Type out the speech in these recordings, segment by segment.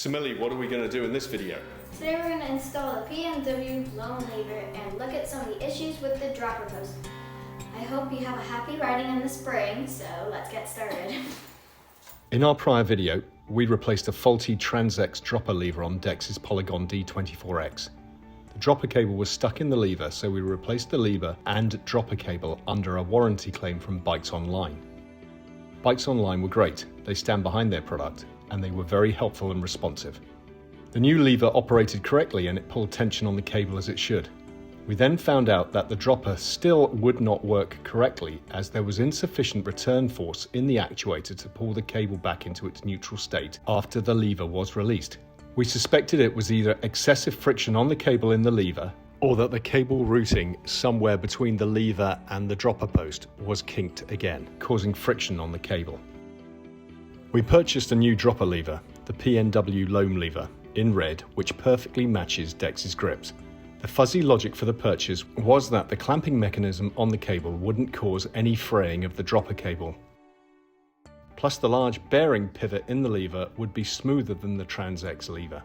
So Millie, what are we going to do in this video? Today we're going to install the PNW Loam Lever and look at some of the issues with the dropper post. I hope you have a happy riding in the spring, so let's get started. In our prior video, we replaced a faulty TranzX dropper lever on Dex's Polygon D24X. The dropper cable was stuck in the lever, so we replaced the lever and dropper cable under a warranty claim from Bikes Online. Bikes Online were great, they stand behind their product, and they were very helpful and responsive. The new lever operated correctly and it pulled tension on the cable as it should. We then found out that the dropper still would not work correctly as there was insufficient return force in the actuator to pull the cable back into its neutral state after the lever was released. We suspected it was either excessive friction on the cable in the lever or that the cable routing somewhere between the lever and the dropper post was kinked again, causing friction on the cable. We purchased a new dropper lever, the PNW Loam Lever, in red, which perfectly matches Dex's grips. The fuzzy logic for the purchase was that the clamping mechanism on the cable wouldn't cause any fraying of the dropper cable. Plus the large bearing pivot in the lever would be smoother than the TranzX lever.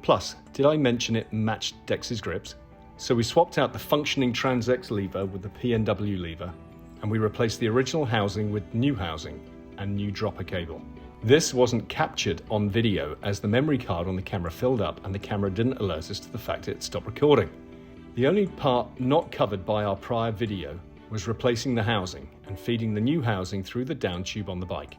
Plus, did I mention it matched Dex's grips? So we swapped out the functioning TranzX lever with the PNW lever, and we replaced the original housing with new housing and new dropper cable. This wasn't captured on video as the memory card on the camera filled up and the camera didn't alert us to the fact it stopped recording. The only part not covered by our prior video was replacing the housing and feeding the new housing through the down tube on the bike.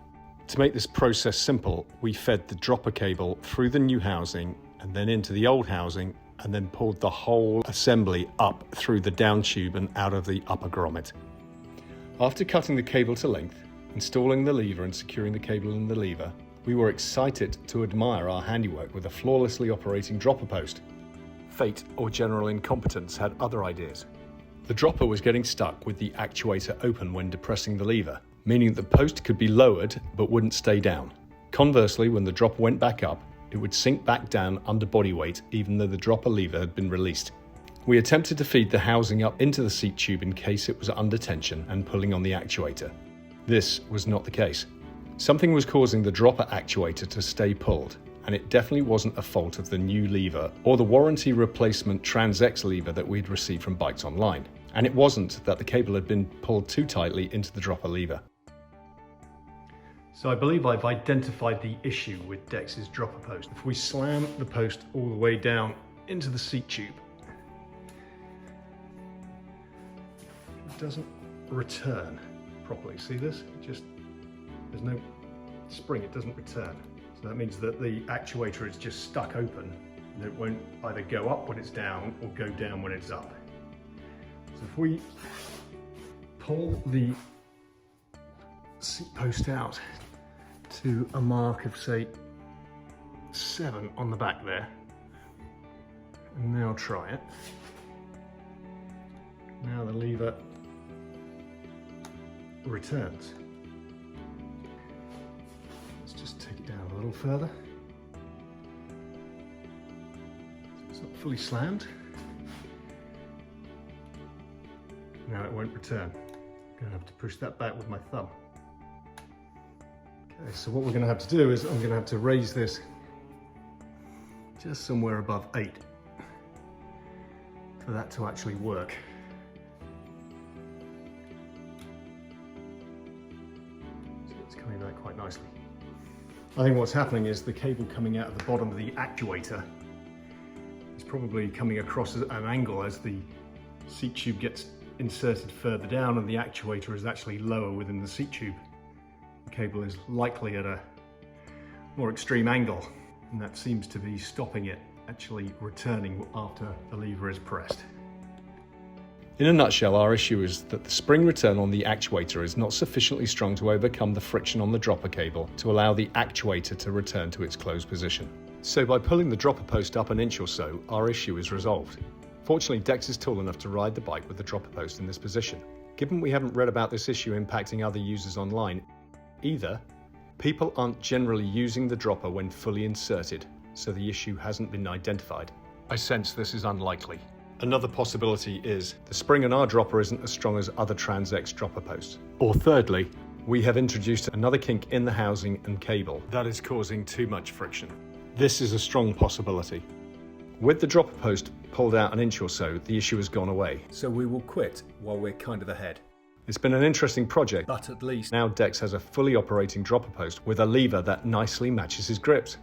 To make this process simple, we fed the dropper cable through the new housing and then into the old housing and then pulled the whole assembly up through the down tube and out of the upper grommet. After cutting the cable to length, installing the lever and securing the cable in the lever, we were excited to admire our handiwork with a flawlessly operating dropper post. Fate or general incompetence had other ideas. The dropper was getting stuck with the actuator open when depressing the lever, meaning that the post could be lowered but wouldn't stay down. Conversely, when the dropper went back up, it would sink back down under body weight even though the dropper lever had been released. We attempted to feed the housing up into the seat tube in case it was under tension and pulling on the actuator. This was not the case. Something was causing the dropper actuator to stay pulled, and it definitely wasn't a fault of the new lever or the warranty replacement TranzX lever that we'd received from Bikes Online. And it wasn't that the cable had been pulled too tightly into the dropper lever. So I believe I've identified the issue with Dex's dropper post. If we slam the post all the way down into the seat tube, it doesn't return properly. See this? There's no spring, it doesn't return. So that means that the actuator is just stuck open and it won't either go up when it's down or go down when it's up. So if we pull the seat post out to a mark of say 7 on the back there, and now try it. Now the lever returns. Let's just take it down a little further. It's not fully slammed. Now it won't return. I'm going to have to push that back with my thumb. Okay, so what we're going to have to do is I'm going to have to raise this just somewhere above 8 for that to actually work. Coming back quite nicely. I think what's happening is the cable coming out of the bottom of the actuator is probably coming across at an angle as the seat tube gets inserted further down and the actuator is actually lower within the seat tube. The cable is likely at a more extreme angle, and that seems to be stopping it actually returning after the lever is pressed. In a nutshell, our issue is that the spring return on the actuator is not sufficiently strong to overcome the friction on the dropper cable to allow the actuator to return to its closed position. So by pulling the dropper post up an inch or so, our issue is resolved. Fortunately, Dex is tall enough to ride the bike with the dropper post in this position. Given we haven't read about this issue impacting other users online, either people aren't generally using the dropper when fully inserted, so the issue hasn't been identified. I sense this is unlikely. Another possibility is the spring on our dropper isn't as strong as other TranzX dropper posts. Or thirdly, we have introduced another kink in the housing and cable that is causing too much friction. This is a strong possibility. With the dropper post pulled out an inch or so, the issue has gone away. So we will quit while we're kind of ahead. It's been an interesting project, but at least now Dex has a fully operating dropper post with a lever that nicely matches his grips.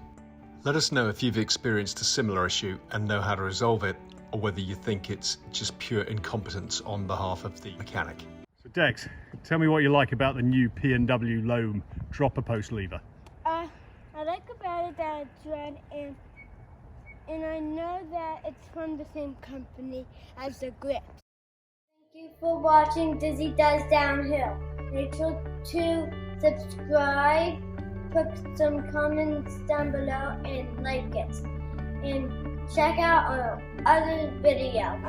Let us know if you've experienced a similar issue and know how to resolve it, or whether you think it's just pure incompetence on behalf of the mechanic. So Dex, tell me what you like about the new PNW Loam dropper post lever. I like about it that it's red, and I know that it's from the same company as the grips. Thank you for watching Dizi Does Downhill. Make sure to subscribe, put some comments down below, and like it. And check out our other video.